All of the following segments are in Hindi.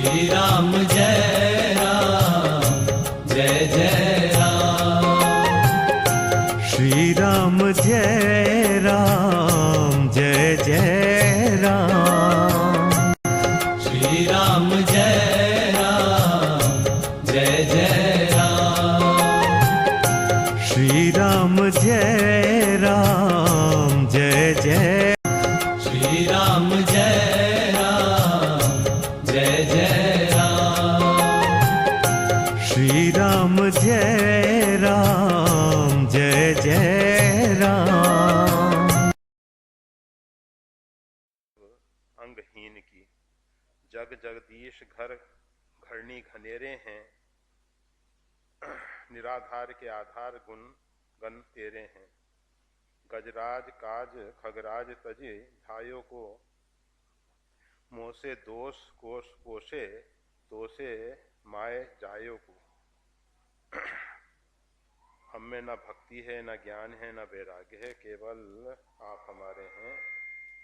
श्री राम जय राम जय जय राम। श्री राम जय राम जय जय राम। श्री राम जय राम जय जय राम। श्री राम जय राम जय जय। श्री राम जय राम जय जय राम। श्री राम जय राम जय जय राम। अंगहीन की जग जगदीश घर घरनी घनेरे हैं, निराधार के आधार गुण गण तेरे हैं। गजराज काज खगराज तजे ढायो को, मोसे दोष कोष पोषे तोसे माए जायो को। हम में न भक्ति है, न ज्ञान है, न वैराग्य है, केवल आप हमारे हैं।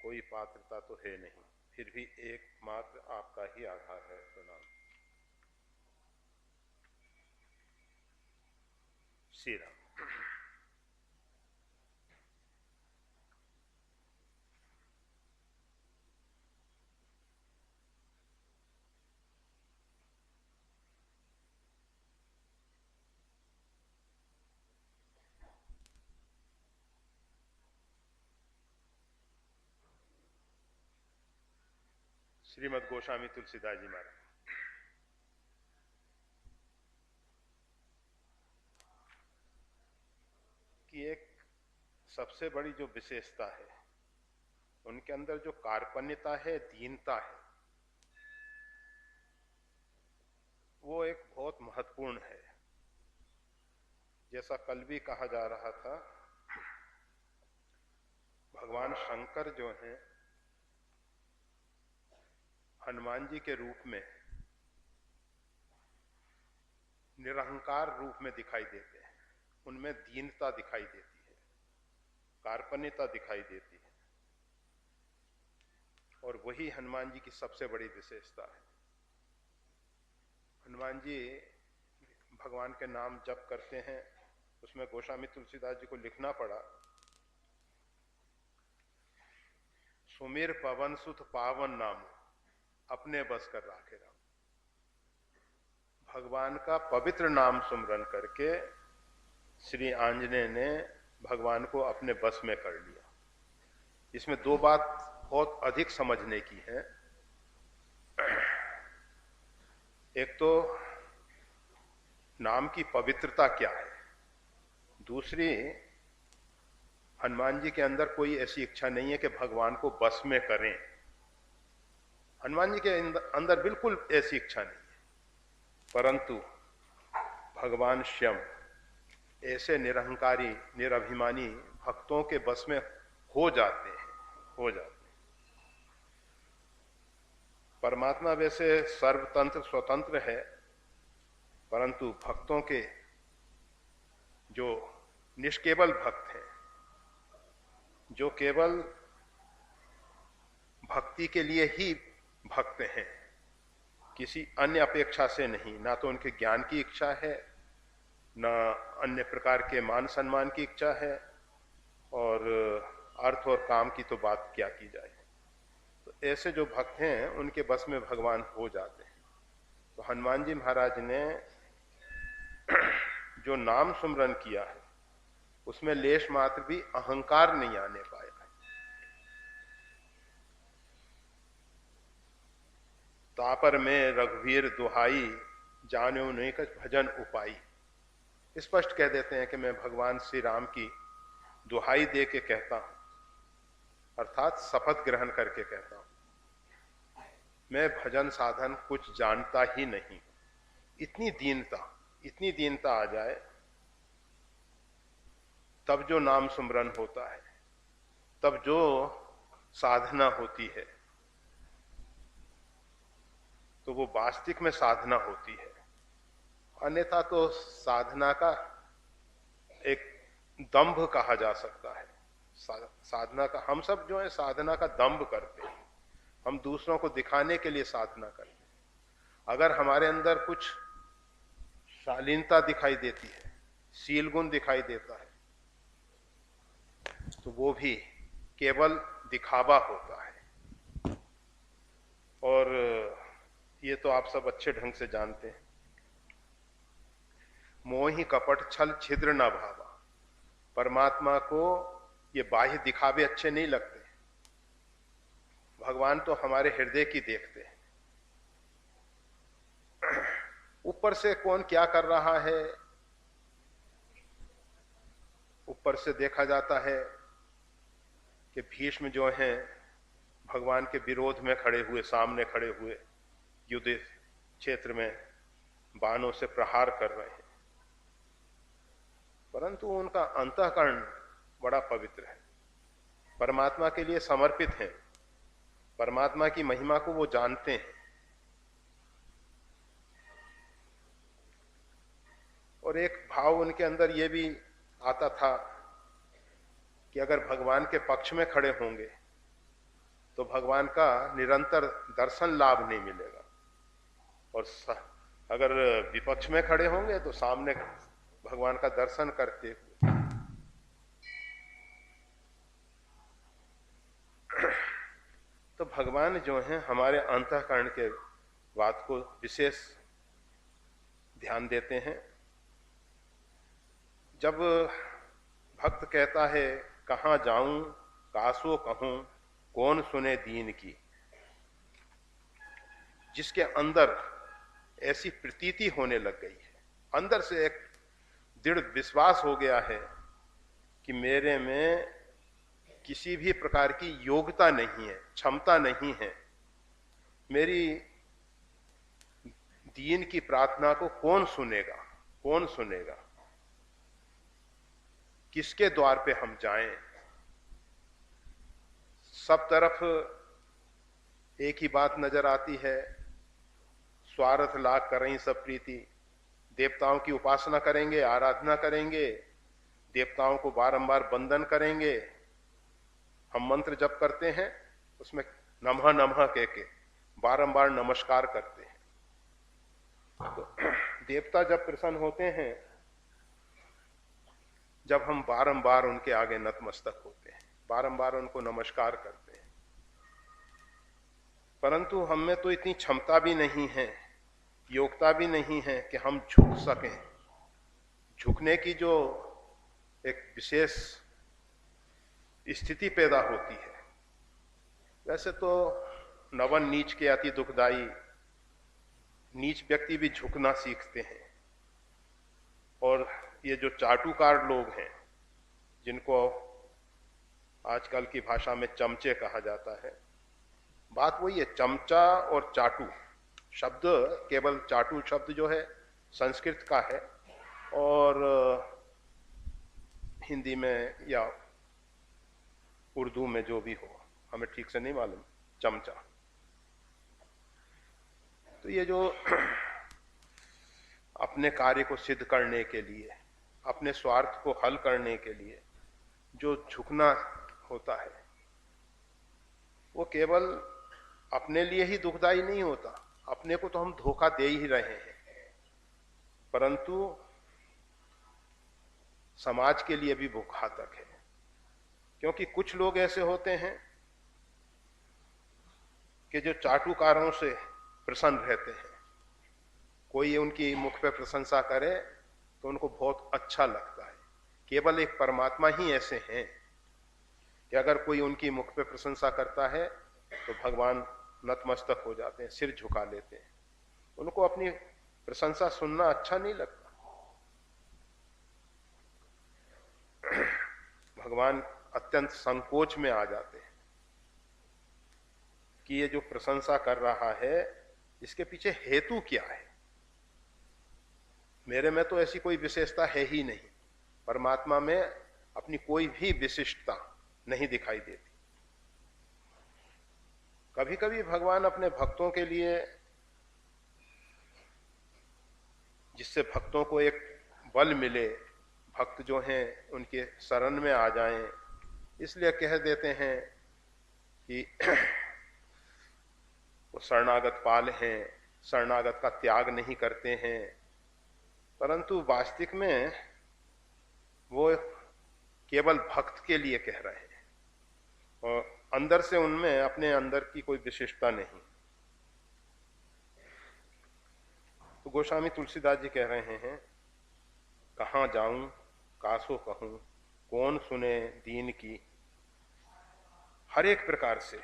कोई पात्रता तो है नहीं, फिर भी एकमात्र आपका ही आधार है। प्रणाम। श्री राम। श्रीमद् गोस्वामी तुलसीदास जी महाराज की एक सबसे बड़ी जो विशेषता है, उनके अंदर जो कार्पण्यता है, दीनता है, वो एक बहुत महत्वपूर्ण है। जैसा कल भी कहा जा रहा था, भगवान शंकर जो हैं हनुमान जी के रूप में निरहंकार रूप में दिखाई देते हैं। उनमें दीनता दिखाई देती है, कार्पण्यता दिखाई देती है, और वही हनुमान जी की सबसे बड़ी विशेषता है। हनुमान जी भगवान के नाम जप करते हैं, उसमें गोस्वामी तुलसीदास जी को लिखना पड़ा, सुमिर पवन सुत पावन नाम अपने बस कर राखे राम। भगवान का पवित्र नाम सुमरन करके श्री आंजनेय ने भगवान को अपने बस में कर लिया। इसमें दो बात बहुत अधिक समझने की है। एक तो नाम की पवित्रता क्या है, दूसरी हनुमान जी के अंदर कोई ऐसी इच्छा नहीं है कि भगवान को बस में करें। हनुमान जी के अंदर बिल्कुल ऐसी इच्छा नहीं है, परंतु भगवान स्वयं ऐसे निरहंकारी निरभिमानी भक्तों के बस में हो जाते हैं। परमात्मा वैसे सर्वतंत्र स्वतंत्र है, परंतु भक्तों के जो निष्केवल भक्त हैं, जो केवल भक्ति के लिए ही भक्त हैं, किसी अन्य अपेक्षा से नहीं, ना तो उनके ज्ञान की इच्छा है, ना अन्य प्रकार के मान सम्मान की इच्छा है, और अर्थ और काम की तो बात क्या की जाए। तो ऐसे जो भक्त हैं उनके बस में भगवान हो जाते हैं। तो हनुमान जी महाराज ने जो नाम सुमरन किया है, उसमें लेश मात्र भी अहंकार नहीं आने पाया। तापर में रघुवीर दुहाई, जान्यो नेकछ भजन उपाई। स्पष्ट कह देते हैं कि मैं भगवान श्री राम की दुहाई दे के कहता हूं, अर्थात शपथ ग्रहण करके कहता हूं, मैं भजन साधन कुछ जानता ही नहीं। इतनी दीनता आ जाए तब जो नाम सुमरन होता है, तब जो साधना होती है, तो वो वास्तविक में साधना होती है। अन्यथा तो साधना का एक दंभ कहा जा सकता है। साधना का, हम सब जो है साधना का दंभ करते हैं, हम दूसरों को दिखाने के लिए साधना करते हैं, अगर हमारे अंदर कुछ शालीनता दिखाई देती है, शील गुण दिखाई देता है, तो वो भी केवल दिखावा होता है। और ये तो आप सब अच्छे ढंग से जानते हैं, मोहि कपट छल छिद्र न भावा। परमात्मा को ये बाह्य दिखावे अच्छे नहीं लगते। भगवान तो हमारे हृदय की देखते हैं। ऊपर से कौन क्या कर रहा है, ऊपर से देखा जाता है कि भीष्म जो हैं भगवान के विरोध में खड़े हुए, सामने खड़े हुए युद्ध क्षेत्र में बाणों से प्रहार कर रहे हैं, परंतु उनका अंतःकरण बड़ा पवित्र है, परमात्मा के लिए समर्पित है, परमात्मा की महिमा को वो जानते हैं। और एक भाव उनके अंदर ये भी आता था कि अगर भगवान के पक्ष में खड़े होंगे तो भगवान का निरंतर दर्शन लाभ नहीं मिलेगा, और अगर विपक्ष में खड़े होंगे तो सामने भगवान का दर्शन करते हुए। तो भगवान जो हैं हमारे अंतःकरण के बात को विशेष ध्यान देते हैं। जब भक्त कहता है कहाँ जाऊं कासो कहूं कौन सुने दीन की, जिसके अंदर ऐसी प्रतीति होने लग गई है, अंदर से एक दृढ़ विश्वास हो गया है कि मेरे में किसी भी प्रकार की योग्यता नहीं है, क्षमता नहीं है, मेरी दीन की प्रार्थना को कौन सुनेगा, कौन सुनेगा, किसके द्वार पे हम जाएं। सब तरफ एक ही बात नजर आती है, स्वार्थ लाग कर रही सब प्रीति। देवताओं की उपासना करेंगे, आराधना करेंगे, देवताओं को बारंबार वंदन करेंगे, हम मंत्र जप करते हैं उसमें नमः नमः कह के बारंबार नमस्कार करते हैं। तो देवता जब प्रसन्न होते हैं, जब हम बारंबार उनके आगे नतमस्तक होते हैं, बारंबार उनको नमस्कार करते हैं, परंतु हम में तो इतनी क्षमता भी नहीं है, योग्यता भी नहीं है कि हम झुक सकें। झुकने की जो एक विशेष स्थिति पैदा होती है, वैसे तो नवन नीच के अति दुखदाई, नीच व्यक्ति भी झुकना सीखते हैं। और ये जो चाटुकार लोग हैं, जिनको आजकल की भाषा में चमचे कहा जाता है, बात वही है, चमचा और चाटू शब्द, केवल चाटू शब्द जो है संस्कृत का है, और हिंदी में या उर्दू में जो भी हो, हमें ठीक से नहीं मालूम, चमचा। तो ये जो अपने कार्य को सिद्ध करने के लिए, अपने स्वार्थ को हल करने के लिए जो झुकना होता है, वो केवल अपने लिए ही दुखदाई नहीं होता, अपने को तो हम धोखा दे ही रहे हैं, परंतु समाज के लिए भी वो घातक है। क्योंकि कुछ लोग ऐसे होते हैं कि जो चाटुकारों से प्रसन्न रहते हैं, कोई उनकी मुख पे प्रशंसा करे तो उनको बहुत अच्छा लगता है। केवल एक परमात्मा ही ऐसे हैं कि अगर कोई उनकी मुख पे प्रशंसा करता है तो भगवान नतमस्तक हो जाते हैं, सिर झुका लेते हैं, उनको अपनी प्रशंसा सुनना अच्छा नहीं लगता। भगवान अत्यंत संकोच में आ जाते हैं कि ये जो प्रशंसा कर रहा है, इसके पीछे हेतु क्या है। मेरे में तो ऐसी कोई विशेषता है ही नहीं, परमात्मा में अपनी कोई भी विशिष्टता नहीं दिखाई देती। कभी कभी भगवान अपने भक्तों के लिए, जिससे भक्तों को एक बल मिले, भक्त जो हैं उनके शरण में आ जाएं, इसलिए कह देते हैं कि वो शरणागत पाल हैं, शरणागत का त्याग नहीं करते हैं, परंतु वास्तविक में वो केवल भक्त के लिए कह रहे हैं और अंदर से उनमें अपने अंदर की कोई विशिष्टता नहीं। तो गोस्वामी तुलसीदास जी कह रहे हैं, कहाँ जाऊं कासो कहूं, कौन सुने दीन की। हर एक प्रकार से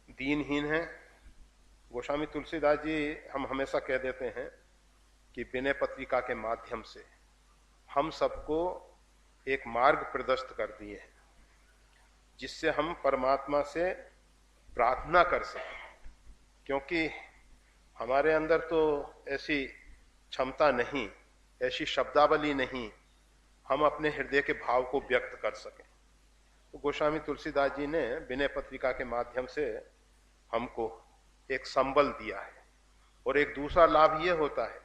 दीनहीन है। गोस्वामी तुलसीदास जी हम हमेशा कह देते हैं कि विनय पत्रिका के माध्यम से हम सबको एक मार्ग प्रदर्शित कर दिए हैं जिससे हम परमात्मा से प्रार्थना कर सकें, क्योंकि हमारे अंदर तो ऐसी क्षमता नहीं, ऐसी शब्दावली नहीं, हम अपने हृदय के भाव को व्यक्त कर सकें। तो गोस्वामी तुलसीदास जी ने विनय पत्रिका के माध्यम से हमको एक संबल दिया है। और एक दूसरा लाभ ये होता है,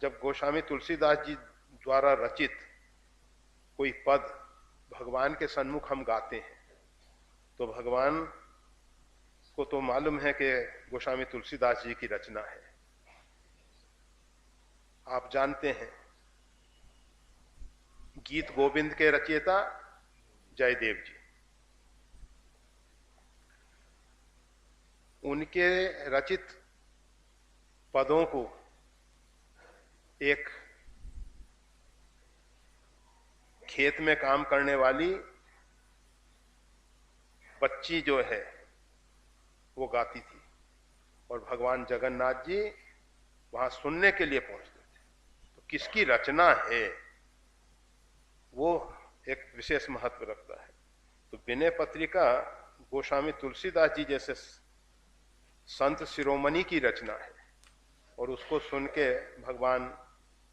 जब गोस्वामी तुलसीदास जी द्वारा रचित कोई पद भगवान के सन्मुख हम गाते हैं तो भगवान को तो मालूम है कि गोस्वामी तुलसीदास जी की रचना है। आप जानते हैं गीत गोविंद के रचयिता जयदेव जी, उनके रचित पदों को एक खेत में काम करने वाली बच्ची जो है वो गाती थी और भगवान जगन्नाथ जी वहां सुनने के लिए पहुंचते थे। तो किसकी रचना है वो एक विशेष महत्व रखता है। तो विनय पत्रिका गोस्वामी तुलसीदास जी जैसे संत शिरोमणि की रचना है और उसको सुन के भगवान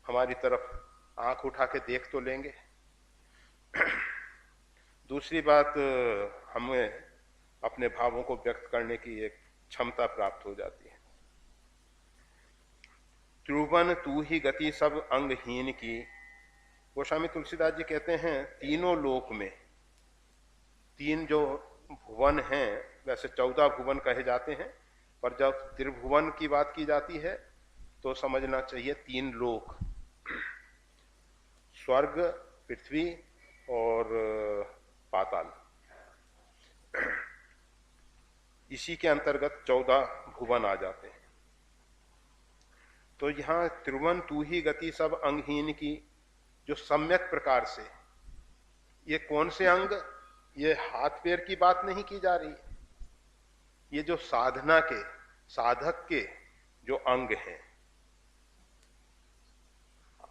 हमारी तरफ आंख उठा के देख तो लेंगे। दूसरी बात, हमें अपने भावों को व्यक्त करने की एक क्षमता प्राप्त हो जाती है। त्रुवन तू ही गति सब अंगहीन की। गोस्वामी तुलसीदास जी कहते हैं तीनों लोक में, तीन जो भुवन हैं, वैसे 14 भुवन कहे जाते हैं, पर जब त्रिभुवन की बात की जाती है तो समझना चाहिए 3 लोक, स्वर्ग, पृथ्वी और पाताल। इसी के अंतर्गत 14 भुवन आ जाते हैं। तो यहां त्रिभुवन तू ही गति सब अंगहीन की, जो सम्यक प्रकार से, ये कौन से अंग, ये हाथ पैर की बात नहीं की जा रही, ये जो साधना के, साधक के जो अंग हैं।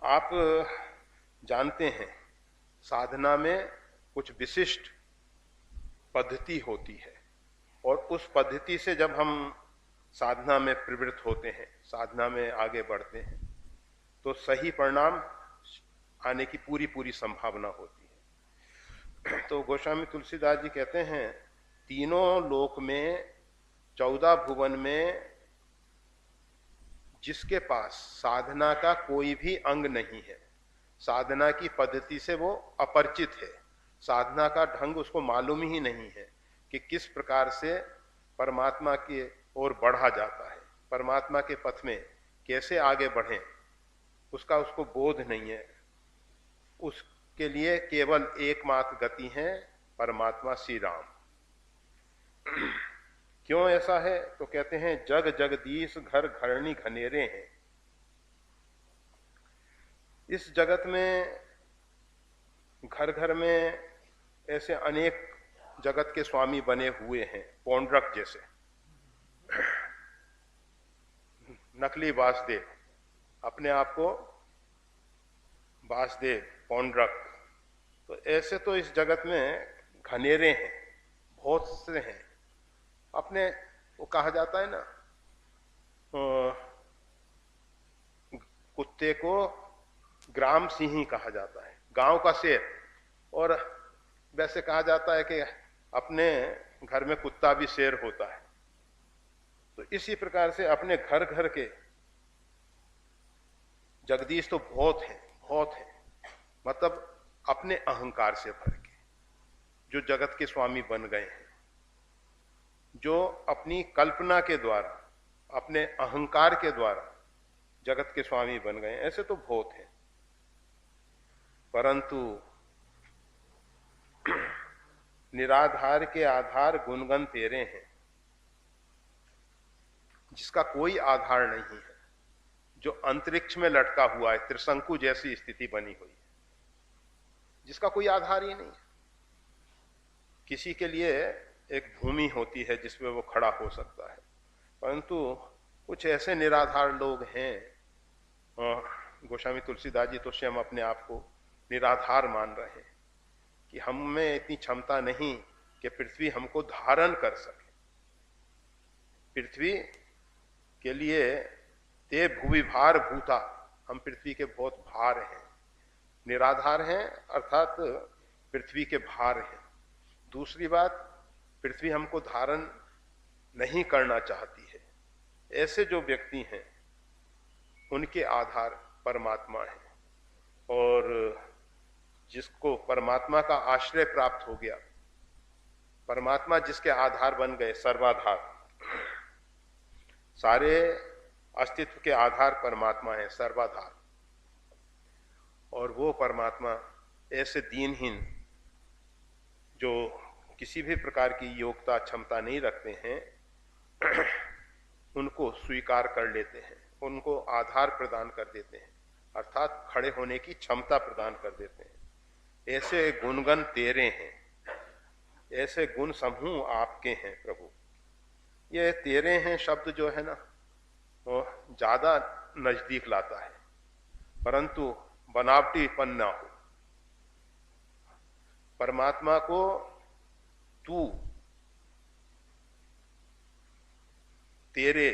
आप जानते हैं साधना में कुछ विशिष्ट पद्धति होती है और उस पद्धति से जब हम साधना में प्रवृत्त होते हैं, साधना में आगे बढ़ते हैं, तो सही परिणाम आने की पूरी संभावना होती है। तो गोस्वामी तुलसीदास जी कहते हैं तीनों लोक में, 14 भुवन में जिसके पास साधना का कोई भी अंग नहीं है, साधना की पद्धति से वो अपरिचित है, साधना का ढंग उसको मालूम ही नहीं है कि किस प्रकार से परमात्मा की ओर बढ़ा जाता है, परमात्मा के पथ में कैसे आगे बढ़ें, उसका उसको बोध नहीं है। उसके लिए केवल एकमात्र गति है परमात्मा श्री राम। क्यों ऐसा है? तो कहते हैं जग जगदीश घर घरणी घनेरे हैं। इस जगत में, घर घर में ऐसे अनेक जगत के स्वामी बने हुए हैं, पौंड्रक जैसे, नकली वासुदेव, अपने आप को वासुदेव, पौंड्रक। तो ऐसे तो इस जगत में घनेरे हैं, बहुत से हैं। अपने वो कहा जाता है ना, कुत्ते को ग्राम सिंह कहा जाता है, गांव का शेर। और वैसे कहा जाता है कि अपने घर में कुत्ता भी शेर होता है। तो इसी प्रकार से अपने घर घर के जगदीश तो बहुत हैं, बहुत हैं, मतलब अपने अहंकार से भर के जो जगत के स्वामी बन गए हैं, जो अपनी कल्पना के द्वारा, अपने अहंकार के द्वारा जगत के स्वामी बन गए, ऐसे तो बहुत हैं। परंतु निराधार के आधार गुणगण तेरे हैं, जिसका कोई आधार नहीं है, जो अंतरिक्ष में लटका हुआ है, त्रिशंकु जैसी स्थिति बनी हुई है, जिसका कोई आधार ही नहीं है। किसी के लिए एक भूमि होती है जिसमें वो खड़ा हो सकता है, परंतु कुछ ऐसे निराधार लोग हैं, गोस्वामी तुलसीदास जी तो स्वयं अपने आप को निराधार मान रहे हैं कि हम में इतनी क्षमता नहीं कि पृथ्वी हमको धारण कर सके। पृथ्वी के लिए ते भूवि भार भूता, हम पृथ्वी के बहुत भार हैं, निराधार हैं अर्थात पृथ्वी के भार हैं। दूसरी बात, पृथ्वी हमको धारण नहीं करना चाहती है। ऐसे जो व्यक्ति हैं उनके आधार परमात्मा है, और जिसको परमात्मा का आश्रय प्राप्त हो गया, परमात्मा जिसके आधार बन गए, सर्वाधार, सारे अस्तित्व के आधार परमात्मा है, सर्वाधार। और वो परमात्मा ऐसे दीनहीन जो किसी भी प्रकार की योग्यता क्षमता नहीं रखते हैं उनको स्वीकार कर लेते हैं, उनको आधार प्रदान कर देते हैं, अर्थात खड़े होने की क्षमता प्रदान कर देते हैं। ऐसे गुणगण तेरे हैं, ऐसे गुण समूह आपके हैं प्रभु। ये तेरे हैं शब्द जो है ना, वो ज्यादा नजदीक लाता है, परंतु बनावटीपन ना हो। परमात्मा को तू, तेरे,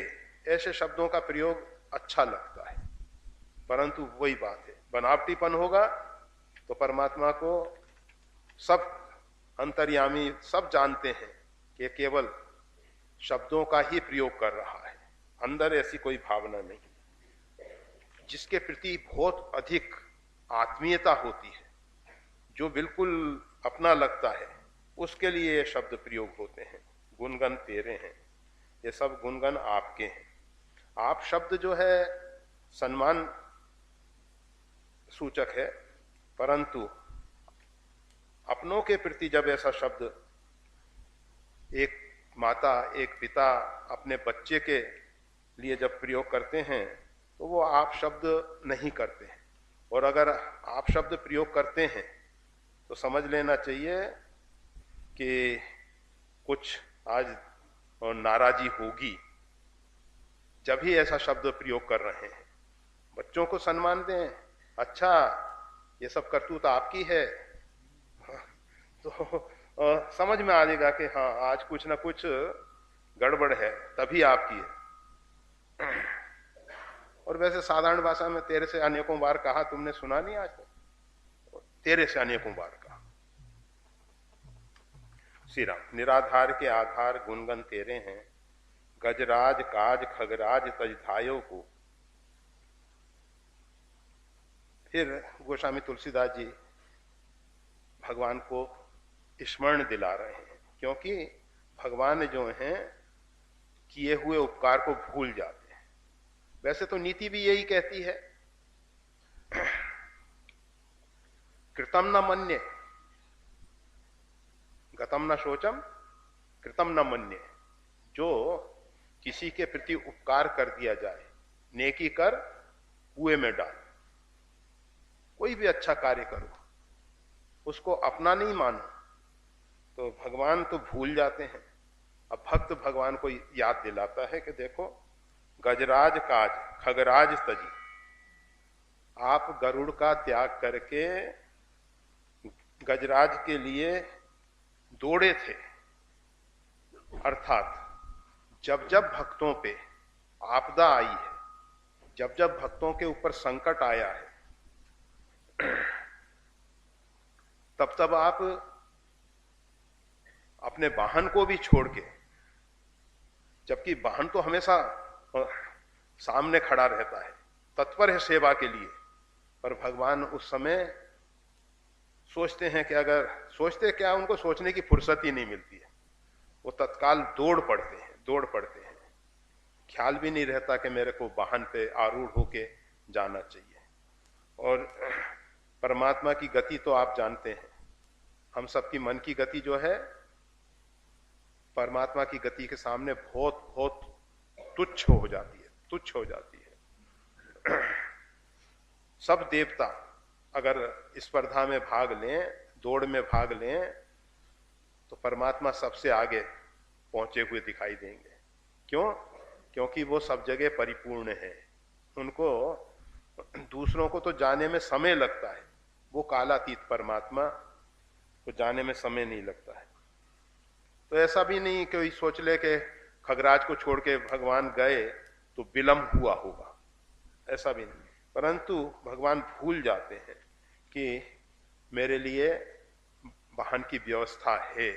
ऐसे शब्दों का प्रयोग अच्छा लगता है, परंतु वही बात है, बनावटीपन होगा तो परमात्मा को सब अंतर्यामी, सब जानते हैं कि केवल शब्दों का ही प्रयोग कर रहा है, अंदर ऐसी कोई भावना नहीं। जिसके प्रति बहुत अधिक आत्मीयता होती है, जो बिल्कुल अपना लगता है, उसके लिए ये शब्द प्रयोग होते हैं। गुणगण तेरे हैं, ये सब गुणगण आपके हैं। आप शब्द जो है सम्मान सूचक है, परंतु अपनों के प्रति जब ऐसा शब्द एक माता, एक पिता अपने बच्चे के लिए जब प्रयोग करते हैं तो वो आप शब्द नहीं करते हैं। और अगर आप शब्द प्रयोग करते हैं तो समझ लेना चाहिए कि कुछ आज नाराजी होगी, जब ही ऐसा शब्द प्रयोग कर रहे हैं। बच्चों को सम्मान दें, अच्छा ये सब करतूत आपकी है, तो समझ में आ जाएगा कि हाँ आज कुछ ना कुछ गड़बड़ है, तभी आपकी है। और वैसे साधारण भाषा में तेरे से अनेकों बार कहा, तुमने सुना नहीं आज तक? तेरे से अनेकों बार कहा। श्री राम, निराधार के आधार गुणगण तेरे हैं, गजराज काज खगराज तजधायो को। फिर गोस्वामी तुलसीदास जी भगवान को स्मरण दिला रहे हैं, क्योंकि भगवान जो हैं किए हुए उपकार को भूल जाते हैं। वैसे तो नीति भी यही कहती है, कृतम न मन्ये, गतम न शोचम, कृतम न मन्ये। जो किसी के प्रति उपकार कर दिया जाए, नेकी कर कुएं में डाल। कोई भी अच्छा कार्य करो, उसको अपना नहीं मानो, तो भगवान तो भूल जाते हैं। अब भक्त भगवान को याद दिलाता है कि देखो, गजराज काज खगराज तजी, आप गरुड़ का त्याग करके गजराज के लिए दौड़े थे। अर्थात जब जब भक्तों पे आपदा आई है, जब जब भक्तों के ऊपर संकट आया है, तब तब आप अपने वाहन को भी छोड़ के, जबकि वाहन तो हमेशा सामने खड़ा रहता है, तत्पर है सेवा के लिए, पर भगवान उस समय सोचते हैं कि अगर सोचते क्या, उनको सोचने की फुर्सत ही नहीं मिलती है। वो तत्काल दौड़ पड़ते हैं। ख्याल भी नहीं रहता कि मेरे को वाहन पे आरूढ़ होके जाना चाहिए। और परमात्मा की गति तो आप जानते हैं, हम सबकी मन की गति जो है परमात्मा की गति के सामने बहुत बहुत तुच्छ हो जाती है। सब देवता अगर स्पर्धा में भाग लें, दौड़ में भाग लें, तो परमात्मा सबसे आगे पहुंचे हुए दिखाई देंगे। क्यों? क्योंकि वो सब जगह परिपूर्ण है। उनको दूसरों को तो जाने में समय लगता है, वो कालातीत परमात्मा को जाने में समय नहीं लगता है। तो ऐसा भी नहीं कोई सोच ले कि खगराज को छोड़ के भगवान गए तो विलंब हुआ होगा, ऐसा भी नहीं। परंतु भगवान भूल जाते हैं कि मेरे लिए वाहन की व्यवस्था है।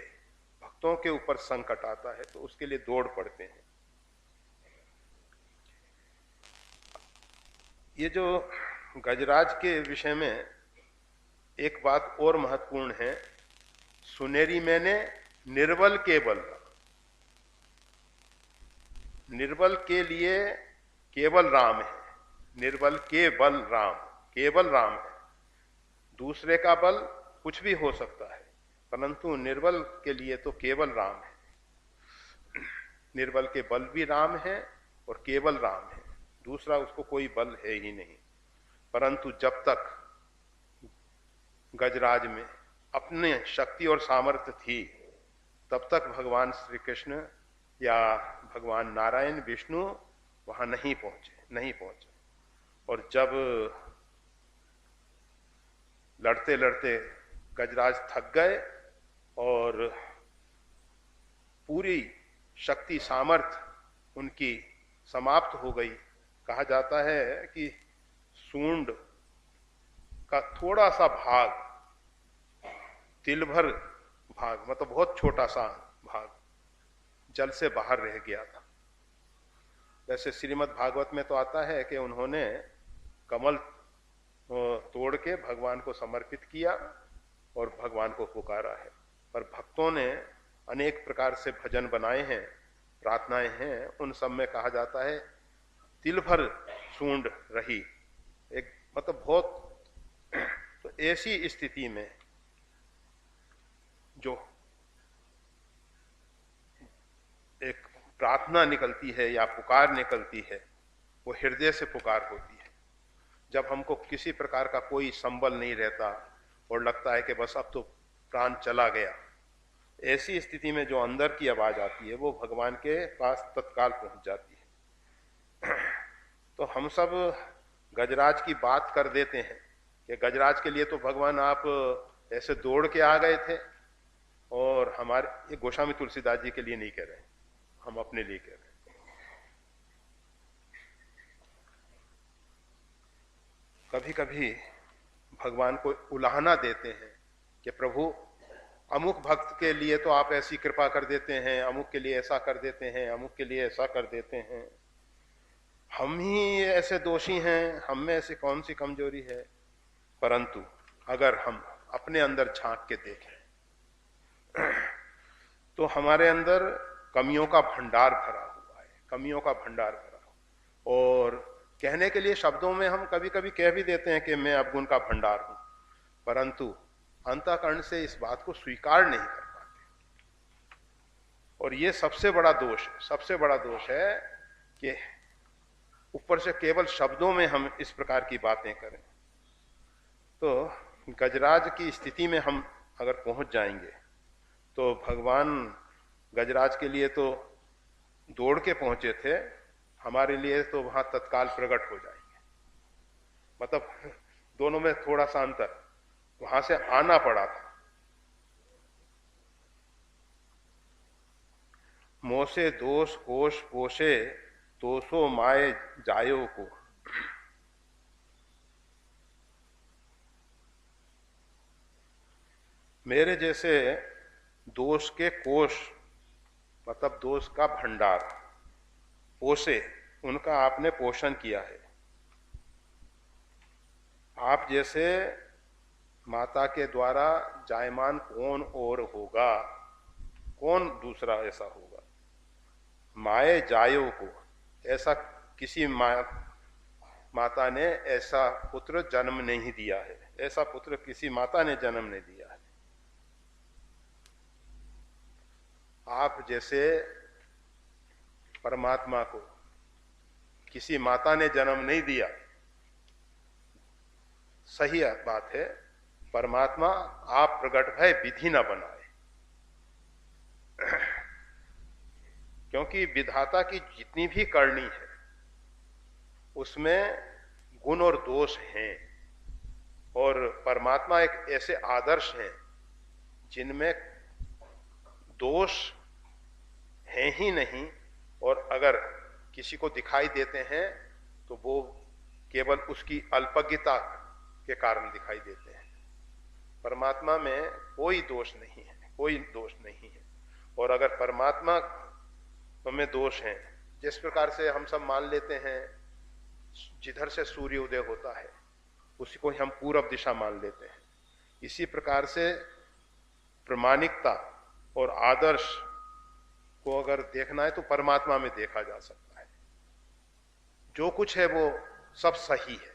भक्तों के ऊपर संकट आता है तो उसके लिए दौड़ पड़ते हैं। ये जो गजराज के विषय में एक बात और महत्वपूर्ण है, सुनेरी मैंने निर्बल के बल, निर्बल के लिए केवल राम है, निर्बल के बल राम, केवल राम है। दूसरे का बल कुछ भी हो सकता है, परंतु निर्बल के लिए तो केवल राम है। निर्बल के बल भी राम है और केवल राम है, दूसरा उसको कोई बल है ही नहीं। परंतु जब तक गजराज में अपने शक्ति और सामर्थ्य थी, तब तक भगवान श्री कृष्ण या भगवान नारायण विष्णु वहां नहीं पहुंचे। और जब लड़ते लड़ते गजराज थक गए और पूरी शक्ति सामर्थ्य उनकी समाप्त हो गई, कहा जाता है कि सूंड का थोड़ा सा भाग, तिल भर भाग, मतलब बहुत छोटा सा भाग जल से बाहर रह गया था। वैसे श्रीमद् भागवत में तो आता है कि उन्होंने कमल तोड़ के भगवान को समर्पित किया और भगवान को पुकारा है। पर भक्तों ने अनेक प्रकार से भजन बनाए हैं, प्रार्थनाएं हैं, उन सब में कहा जाता है तिल भर सूंड रही, एक मतलब बहुत। तो ऐसी स्थिति में जो एक प्रार्थना निकलती है या पुकार निकलती है, वो हृदय से पुकार होती है। जब हमको किसी प्रकार का कोई संबल नहीं रहता और लगता है कि बस अब तो प्राण चला गया, ऐसी स्थिति में जो अंदर की आवाज आती है वो भगवान के पास तत्काल पहुंच जाती है। तो हम सब गजराज की बात कर देते हैं कि गजराज के लिए तो भगवान आप ऐसे दौड़ के आ गए थे, और हमारे ये गोस्वामी तुलसीदास जी के लिए नहीं कह रहे, हम अपने लिए कह रहे हैं। कभी कभी भगवान को उलाहना देते हैं कि प्रभु अमुक भक्त के लिए तो आप ऐसी कृपा कर देते हैं, अमुक के लिए ऐसा कर देते हैं, अमुक के लिए ऐसा कर देते हैं, हम ही ऐसे दोषी हैं, हम में ऐसी कौन सी कमजोरी है। परंतु अगर हम अपने अंदर झांक के देखें तो हमारे अंदर कमियों का भंडार भरा हुआ है, कमियों का भंडार भरा हुआ। और कहने के लिए शब्दों में हम कभी कभी कह भी देते हैं कि मैं अवगुण का भंडार हूं, परंतु अंतःकरण से इस बात को स्वीकार नहीं कर पाते। और ये सबसे बड़ा दोष है, सबसे बड़ा दोष है कि ऊपर से केवल शब्दों में हम इस प्रकार की बातें करें। तो गजराज की स्थिति में हम अगर पहुंच जाएंगे तो भगवान गजराज के लिए तो दौड़ के पहुंचे थे, हमारे लिए तो वहां तत्काल प्रकट हो जाएंगे। मतलब दोनों में थोड़ा सा अंतर, वहां से आना पड़ा था। मोसे दोष कोश पोषे दोषो माए जायो को। मेरे जैसे दोष के कोश, मतलब दोष का भंडार, पोषे, उनका आपने पोषण किया है। आप जैसे माता के द्वारा जायमान कौन और होगा, कौन दूसरा ऐसा होगा? माए जायो को, ऐसा किसी माता ने ऐसा पुत्र जन्म नहीं दिया है, ऐसा पुत्र किसी माता ने जन्म नहीं दिया है। आप जैसे परमात्मा को किसी माता ने जन्म नहीं दिया, सही बात है। परमात्मा आप प्रकट भय विधि न बनाए, क्योंकि विधाता की जितनी भी करनी है उसमें गुण और दोष हैं, और परमात्मा एक ऐसे आदर्श हैं जिनमें दोष हैं ही नहीं, और अगर किसी को दिखाई देते हैं तो वो केवल उसकी अल्पज्ञता के कारण दिखाई देते हैं। परमात्मा में कोई दोष नहीं है, कोई दोष नहीं है। और अगर परमात्मा में दोष है, जिस प्रकार से हम सब मान लेते हैं जिधर से सूर्य उदय होता है उसी को हम पूरब दिशा मान लेते हैं, इसी प्रकार से प्रामाणिकता और आदर्श को अगर देखना है तो परमात्मा में देखा जा सकता है। जो कुछ है वो सब सही है,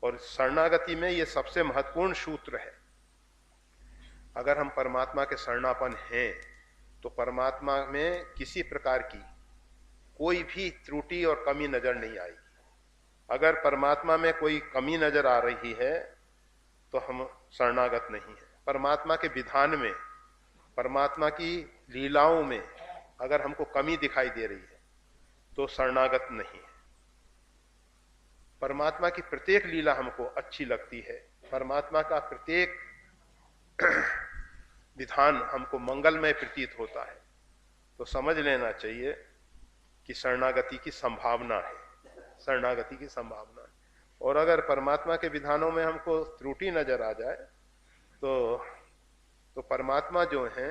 और शरणागति में ये सबसे महत्वपूर्ण सूत्र है। अगर हम परमात्मा के शरणापन हैं तो परमात्मा में किसी प्रकार की कोई भी त्रुटि और कमी नजर नहीं आएगी। अगर परमात्मा में कोई कमी नजर आ रही है तो हम शरणागत नहीं है। परमात्मा के विधान में, परमात्मा की लीलाओं में अगर हमको कमी दिखाई दे रही है तो शरणागत नहीं है। परमात्मा की प्रत्येक लीला हमको अच्छी लगती है, परमात्मा का प्रत्येक विधान हमको मंगलमय प्रतीत होता है, तो समझ लेना चाहिए कि शरणागति की संभावना है, शरणागति की संभावना है। और अगर परमात्मा के विधानों में हमको त्रुटि नजर आ जाए तो परमात्मा जो है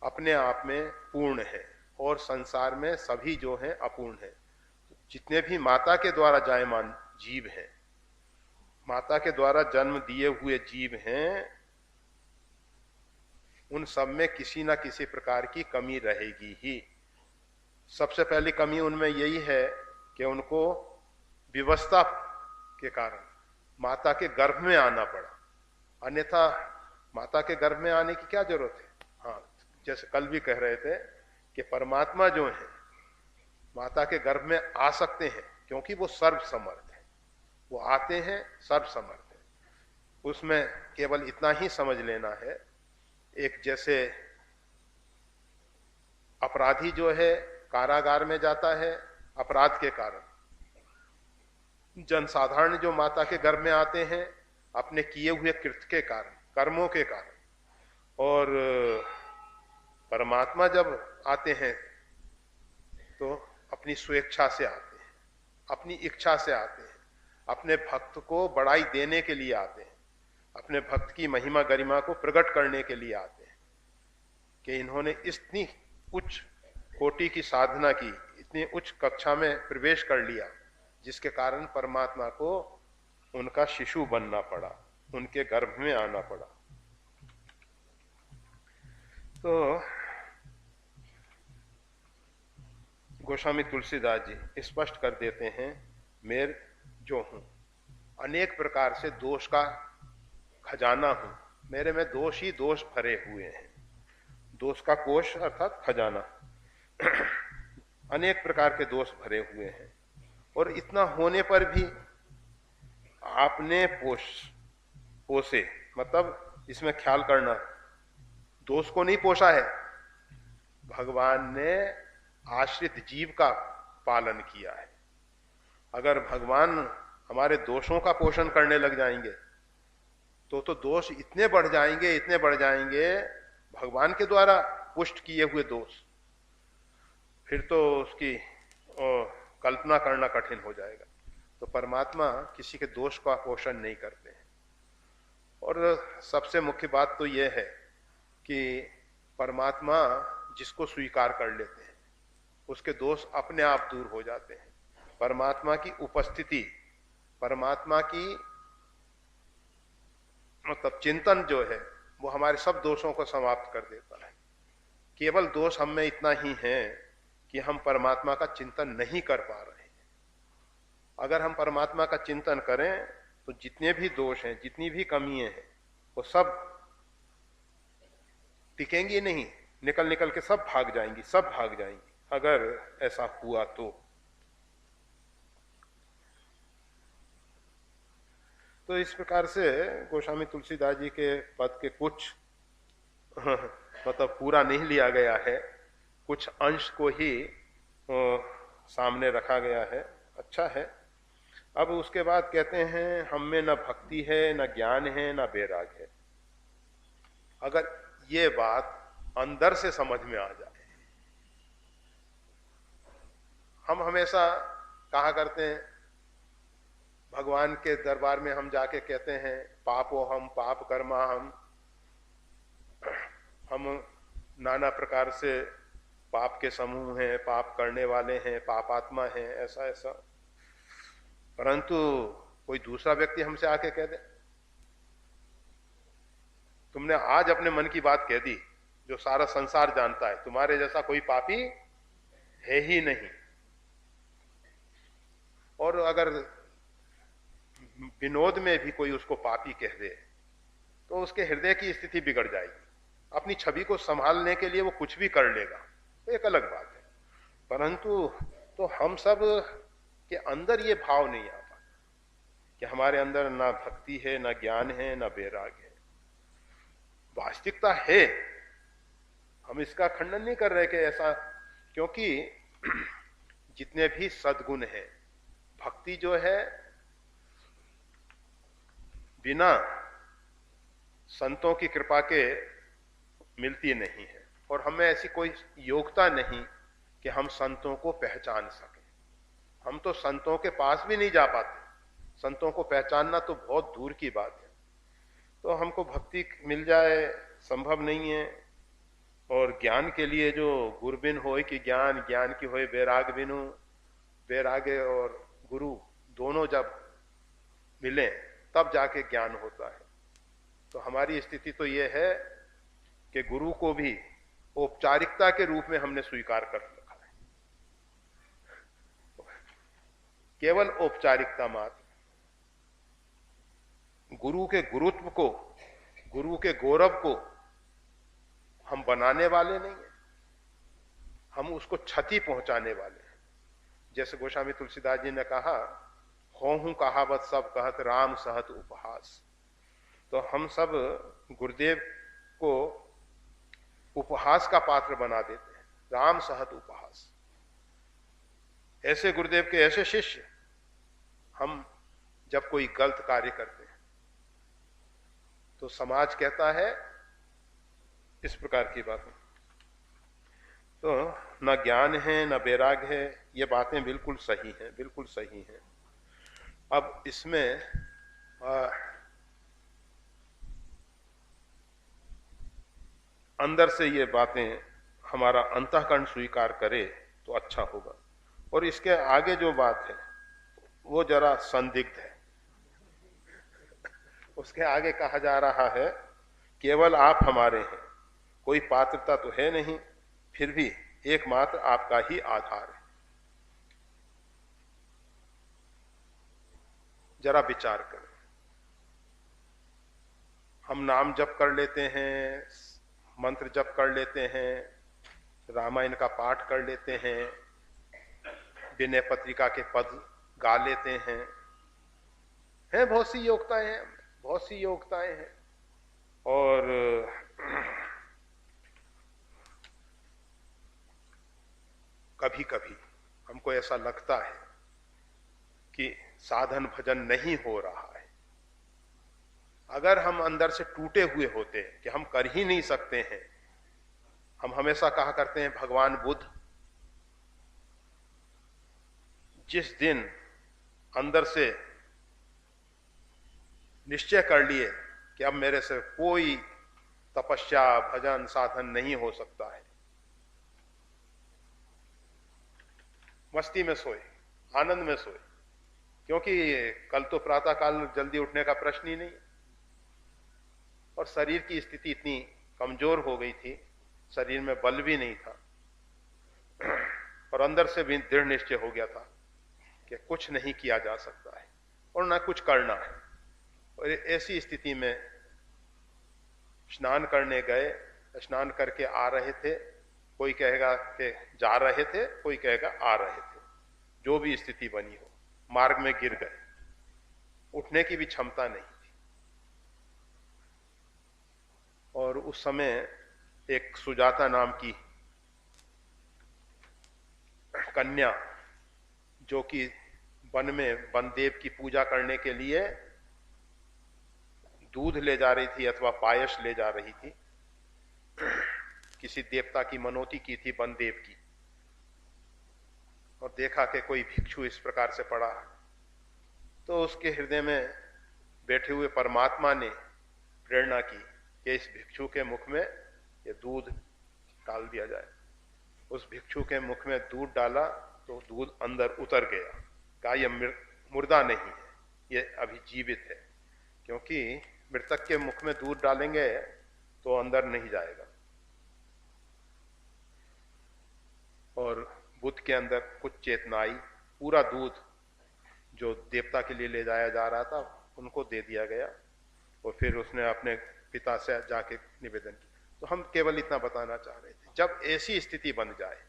अपने आप में पूर्ण है, और संसार में सभी जो हैं अपूर्ण है। जितने भी माता के द्वारा जायमान जीव हैं, माता के द्वारा जन्म दिए हुए जीव हैं, उन सब में किसी ना किसी प्रकार की कमी रहेगी ही। सबसे पहली कमी उनमें यही है कि उनको विवशता के कारण माता के गर्भ में आना पड़ा, अन्यथा माता के गर्भ में आने की क्या जरूरत है। हाँ, जैसे कल भी कह रहे थे कि परमात्मा जो है माता के गर्भ में आ सकते हैं क्योंकि वो सर्वसमर्थ है, वो आते हैं, सर्वसमर्थ है। उसमें केवल इतना ही समझ लेना है, एक जैसे अपराधी जो है कारागार में जाता है अपराध के कारण, जनसाधारण जो माता के गर्भ में आते हैं अपने किए हुए कृत्य के कारण, कर्मों के कारण, और परमात्मा जब आते हैं तो अपनी स्वेच्छा से आते हैं, अपनी इच्छा से आते हैं, अपने भक्त को बढ़ाई देने के लिए आते हैं, अपने भक्त की महिमा गरिमा को प्रकट करने के लिए आते हैं कि इन्होंने इतनी उच्च कोटि की साधना की, इतनी उच्च कक्षा में प्रवेश कर लिया, जिसके कारण परमात्मा को उनका शिशु बनना पड़ा, उनके गर्भ में आना पड़ा। तो गोस्वामी तुलसीदास जी स्पष्ट कर देते हैं, मैं जो हूं अनेक प्रकार से दोष का खजाना हूं, मेरे में दोष ही दोष भरे हुए हैं। दोष का कोश अर्थात खजाना, अनेक प्रकार के दोष भरे हुए हैं। और इतना होने पर भी आपने पोसे, मतलब इसमें ख्याल करना, दोष को नहीं पोषा है, भगवान ने आश्रित जीव का पालन किया है। अगर भगवान हमारे दोषों का पोषण करने लग जाएंगे तो दोष इतने बढ़ जाएंगे, इतने बढ़ जाएंगे, भगवान के द्वारा पुष्ट किए हुए दोष, फिर तो उसकी कल्पना करना कठिन हो जाएगा। तो परमात्मा किसी के दोष का पोषण नहीं करते हैं। और सबसे मुख्य बात तो यह है कि परमात्मा जिसको स्वीकार कर लेते हैं उसके दोष अपने आप दूर हो जाते हैं। परमात्मा की उपस्थिति, परमात्मा की मतलब चिंतन जो है वो हमारे सब दोषों को समाप्त कर देता है। केवल दोष हम में इतना ही है कि हम परमात्मा का चिंतन नहीं कर पा रहे हैं। अगर हम परमात्मा का चिंतन करें तो जितने भी दोष हैं, जितनी भी कमियां हैं, वो सब टिकेंगी नहीं, निकल निकल के सब भाग जाएंगी, सब भाग जाएंगी, अगर ऐसा हुआ तो इस प्रकार से गोस्वामी तुलसीदास जी के पद के कुछ मतलब पूरा नहीं लिया गया है, कुछ अंश को ही सामने रखा गया है। अच्छा है। अब उसके बाद कहते हैं हम में न भक्ति है, न ज्ञान है, न वैराग है। अगर ये बात अंदर से समझ में आ जाए, हम हमेशा कहा करते हैं, भगवान के दरबार में हम जाके कहते हैं पापो हम, पाप कर्मा हम नाना प्रकार से पाप के समूह हैं, पाप करने वाले हैं, पापात्मा हैं, ऐसा ऐसा। परंतु कोई दूसरा व्यक्ति हमसे आके कह दे तुमने आज अपने मन की बात कह दी, जो सारा संसार जानता है, तुम्हारे जैसा कोई पापी है ही नहीं। और अगर विनोद में भी कोई उसको पापी कह दे तो उसके हृदय की स्थिति बिगड़ जाएगी। अपनी छवि को संभालने के लिए वो कुछ भी कर लेगा, तो एक अलग बात है। परंतु तो हम सब के अंदर ये भाव नहीं आ पाता कि हमारे अंदर ना भक्ति है, ना ज्ञान है, ना वैराग है। वास्तविकता है, हम इसका खंडन नहीं कर रहे कि ऐसा, क्योंकि जितने भी सद्गुण हैं, भक्ति जो है बिना संतों की कृपा के मिलती नहीं है, और हमें ऐसी कोई योग्यता नहीं कि हम संतों को पहचान सकें। हम तो संतों के पास भी नहीं जा पाते, संतों को पहचानना तो बहुत दूर की बात है। तो हमको भक्ति मिल जाए संभव नहीं है। और ज्ञान के लिए जो गुरुबिन होए कि ज्ञान, ज्ञान की होए वैराग बिनु, वैराग और गुरु दोनों जब मिले तब जाके ज्ञान होता है। तो हमारी स्थिति तो यह है कि गुरु को भी औपचारिकता के रूप में हमने स्वीकार कर रखा है, केवल औपचारिकता मात्र। गुरु के गुरुत्व को, गुरु के गौरव को हम बनाने वाले नहीं हैं, हम उसको क्षति पहुंचाने वाले हैं। जैसे गोस्वामी तुलसीदास जी ने कहा, होहूं कहावत सब कहत राम सहत उपहास। तो हम सब गुरुदेव को उपहास का पात्र बना देते हैं, राम सहत उपहास। ऐसे गुरुदेव के ऐसे शिष्य हम जब कोई गलत कार्य करते हैं तो समाज कहता है इस प्रकार की बातें। तो न ज्ञान है, न वैराग है, ये बातें बिल्कुल सही हैं, बिल्कुल सही हैं। अब इसमें अंदर से ये बातें हमारा अंतःकरण स्वीकार करे तो अच्छा होगा। और इसके आगे जो बात है वो जरा संदिग्ध है। उसके आगे कहा जा रहा है केवल आप हमारे हैं, कोई पात्रता तो है नहीं, फिर भी एकमात्र आपका ही आधार है। जरा विचार करें। हम नाम जप कर लेते हैं, मंत्र जप कर लेते हैं, रामायण का पाठ कर लेते हैं, विनय पत्रिका के पद गा लेते हैं, बहुत सी योग्यताएं हैं, बहुत सी योग्यताएं हैं। और कभी कभी हमको ऐसा लगता है कि साधन भजन नहीं हो रहा है। अगर हम अंदर से टूटे हुए होते कि हम कर ही नहीं सकते हैं, हम हमेशा कहा करते हैं भगवान बुद्ध जिस दिन अंदर से निश्चय कर लिए कि अब मेरे से कोई तपस्या भजन साधन नहीं हो सकता है, मस्ती में सोए, आनंद में सोए, क्योंकि कल तो प्रातः काल जल्दी उठने का प्रश्न ही नहीं। और शरीर की स्थिति इतनी कमजोर हो गई थी शरीर में बल भी नहीं था और अंदर से भी दृढ़ निश्चय हो गया था कि कुछ नहीं किया जा सकता है और ना कुछ करना है। और ऐसी स्थिति में स्नान करने गए, स्नान करके आ रहे थे, कोई कहेगा कि जा रहे थे, कोई कहेगा आ रहे थे, जो भी स्थिति बनी हो, मार्ग में गिर गए, उठने की भी क्षमता नहीं थी। और उस समय एक सुजाता नाम की कन्या, जो कि वन में वनदेव की पूजा करने के लिए दूध ले जा रही थी अथवा पायस ले जा रही थी, किसी देवता की मनौती की थी, वनदेव की, और देखा कि कोई भिक्षु इस प्रकार से पड़ा, तो उसके हृदय में बैठे हुए परमात्मा ने प्रेरणा की कि इस भिक्षु के मुख में ये दूध डाल दिया जाए। उस भिक्षु के मुख में दूध डाला तो दूध अंदर उतर गया। कहा यह मुर्दा नहीं है, ये अभी जीवित है, क्योंकि मृतक के मुख में दूध डालेंगे तो अंदर नहीं जाएगा। और बुद्ध के अंदर कुछ चेतना आई, पूरा दूध जो देवता के लिए ले जाया जा रहा था उनको दे दिया गया। और फिर उसने अपने पिता से जाके निवेदन किया। तो हम केवल इतना बताना चाह रहे थे, जब ऐसी स्थिति बन जाए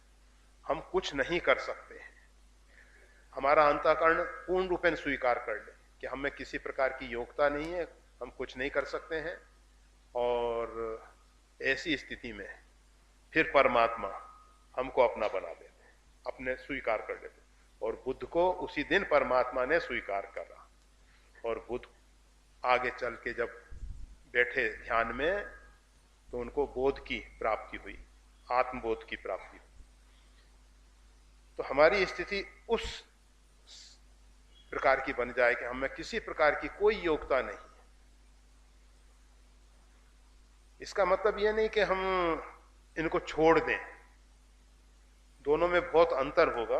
हम कुछ नहीं कर सकते हैं, हमारा अंतःकरण पूर्ण रूपेण स्वीकार कर ले कि हमें किसी प्रकार की योग्यता नहीं है, हम कुछ नहीं कर सकते हैं, और ऐसी स्थिति में फिर परमात्मा हमको अपना बना देते हैं, अपने स्वीकार कर लेते हैं। और बुद्ध को उसी दिन परमात्मा ने स्वीकार करा। और बुद्ध आगे चल के जब बैठे ध्यान में तो उनको बोध की प्राप्ति हुई, आत्मबोध की प्राप्ति हुई। तो हमारी स्थिति उस प्रकार की बन जाए कि हमें किसी प्रकार की कोई योग्यता नहीं है। इसका मतलब यह नहीं कि हम इनको छोड़ दें, दोनों में बहुत अंतर होगा।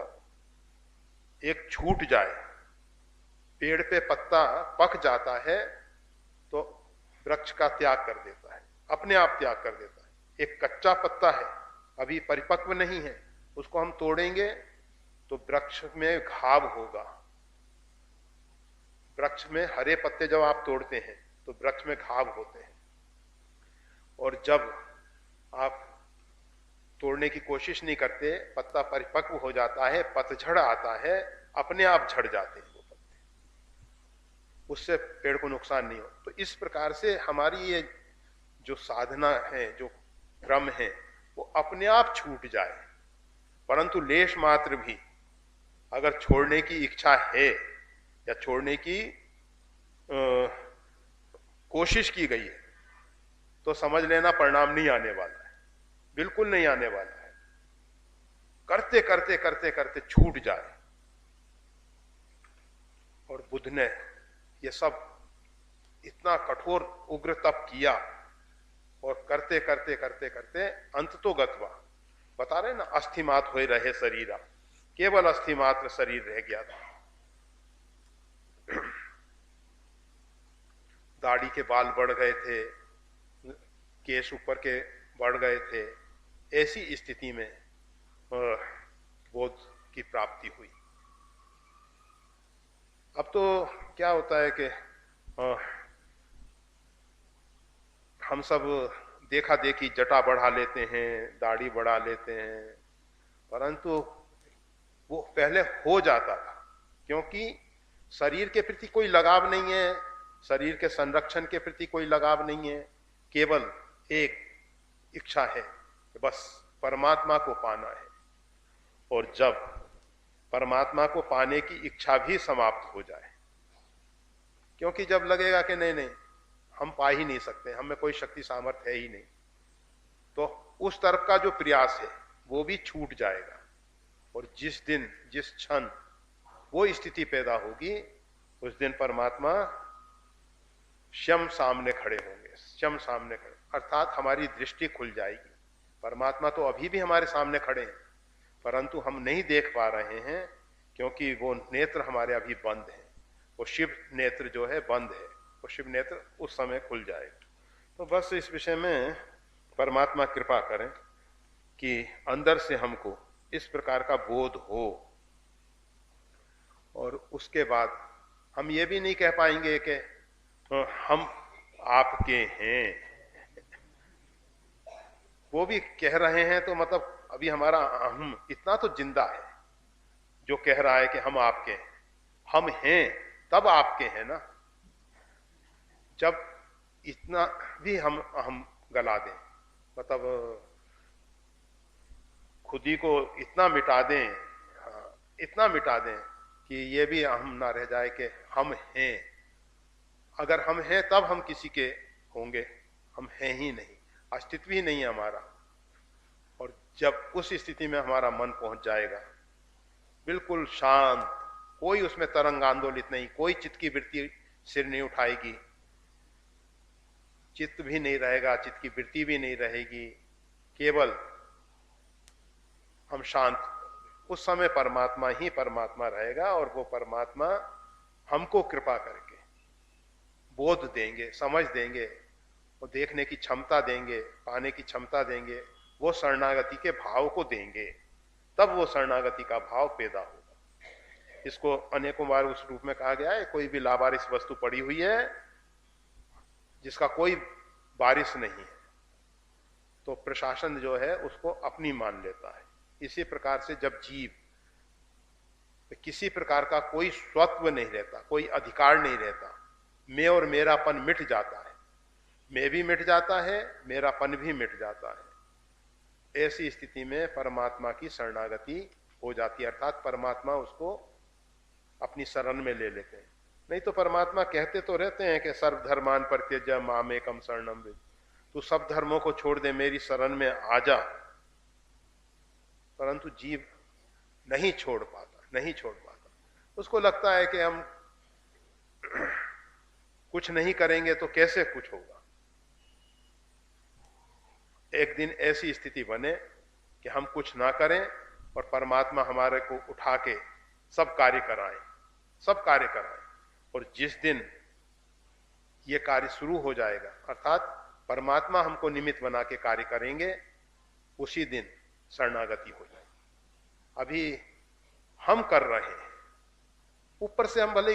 एक छूट जाए, पेड़ पे पत्ता पक जाता है तो वृक्ष का त्याग कर देता है, अपने आप त्याग कर देता है। एक कच्चा पत्ता है, अभी परिपक्व नहीं है, उसको हम तोड़ेंगे तो वृक्ष में घाव होगा। वृक्ष में हरे पत्ते जब आप तोड़ते हैं तो वृक्ष में घाव होते हैं, और जब आप तोड़ने की कोशिश नहीं करते, पत्ता परिपक्व हो जाता है, पतझड़ आता है, अपने आप झड़ जाते हैं वो पत्ते, उससे पेड़ को नुकसान नहीं हो। तो इस प्रकार से हमारी ये जो साधना है, जो क्रम है, वो अपने आप छूट जाए। परंतु लेश मात्र भी अगर छोड़ने की इच्छा है या छोड़ने की कोशिश की गई है तो समझ लेना परिणाम नहीं आने वाला है, बिल्कुल नहीं आने वाला है। करते करते करते करते छूट जाए। और बुद्ध ने ये सब इतना कठोर उग्र तप किया, और करते करते करते करते अंत तो गतवा, बता रहे ना, अस्थिमात हुए रहे शरीरा, केवल अस्थिमात्र शरीर रह गया था। दाढ़ी के बाल बढ़ गए थे, केश ऊपर के बढ़ गए थे। ऐसी स्थिति में बोध की प्राप्ति हुई। अब तो क्या होता है कि हम सब देखा देखी जटा बढ़ा लेते हैं, दाढ़ी बढ़ा लेते हैं, परंतु वो पहले हो जाता था, क्योंकि शरीर के प्रति कोई लगाव नहीं है, शरीर के संरक्षण के प्रति कोई लगाव नहीं है, केवल एक इच्छा है कि बस परमात्मा को पाना है। और जब परमात्मा को पाने की इच्छा भी समाप्त हो जाए, क्योंकि जब लगेगा कि नहीं नहीं हम पा ही नहीं सकते, हमें कोई शक्ति सामर्थ्य है ही नहीं, तो उस तरफ का जो प्रयास है वो भी छूट जाएगा। और जिस दिन जिस क्षण वो स्थिति पैदा होगी, उस दिन परमात्मा स्वयं सामने खड़े होंगे, स्वयं सामने खड़े, अर्थात हमारी दृष्टि खुल जाएगी। परमात्मा तो अभी भी हमारे सामने खड़े हैं, परंतु हम नहीं देख पा रहे हैं, क्योंकि वो नेत्र हमारे अभी बंद हैं। वो शिव नेत्र जो है बंद है, वो शिव नेत्र उस समय खुल जाएगा। तो बस इस विषय में परमात्मा कृपा करें। कि अंदर से हमको इस प्रकार का बोध हो, और उसके बाद हम ये भी नहीं कह पाएंगे कि हम आपके हैं। वो भी कह रहे हैं तो मतलब अभी हमारा हम इतना तो जिंदा है जो कह रहा है कि हम आपके हैं। हम हैं तब आपके हैं ना। जब इतना भी हम गला दें, मतलब खुद ही को इतना मिटा दें, इतना मिटा दें कि ये भी हम ना रह जाए कि हम हैं। अगर हम हैं तब हम किसी के होंगे, हम हैं ही नहीं, अस्तित्व ही नहीं है हमारा। और जब उस स्थिति में हमारा मन पहुंच जाएगा बिल्कुल शांत, कोई उसमें तरंग आंदोलित नहीं, कोई चित्त की वृत्ति सिर नहीं उठाएगी, चित्त भी नहीं रहेगा, चित्त की वृत्ति भी नहीं रहेगी, केवल हम शांत, उस समय परमात्मा ही परमात्मा रहेगा। और वो परमात्मा हमको कृपा करके बोध देंगे, समझ देंगे, वो देखने की क्षमता देंगे, पाने की क्षमता देंगे, वो शरणागति के भाव को देंगे, तब वो शरणागति का भाव पैदा होगा। इसको अनेकों बार उस रूप में कहा गया है, कोई भी लावारिस वस्तु पड़ी हुई है जिसका कोई वारिस नहीं है, तो प्रशासन जो है उसको अपनी मान लेता है। इसी प्रकार से जब जीव किसी प्रकार का कोई स्वत्व नहीं रहता, कोई अधिकार नहीं रहता, मैं और मेरापन मिट जाता है, मैं भी मिट जाता है, मेरापन भी मिट जाता है, ऐसी स्थिति में परमात्मा की शरणागति हो जाती है, अर्थात परमात्मा उसको अपनी शरण में ले लेते हैं। नहीं तो परमात्मा कहते तो रहते हैं कि सर्वधर्मान परित्यज्य मामेकम शरणम व्रज, तू सब धर्मों को छोड़ दे, मेरी शरण में आ जा। परंतु जीव नहीं छोड़ पाता, नहीं छोड़ पाता। उसको लगता है कि हम कुछ नहीं करेंगे तो कैसे कुछ होगा। एक दिन ऐसी स्थिति बने कि हम कुछ ना करें और परमात्मा हमारे को उठा के सब कार्य कराएं, सब कार्य कराएं। और जिस दिन ये कार्य शुरू हो जाएगा, अर्थात परमात्मा हमको निमित्त बना के कार्य करेंगे, उसी दिन शरणागति हो जाएगी। अभी हम कर रहे हैं, ऊपर से हम भले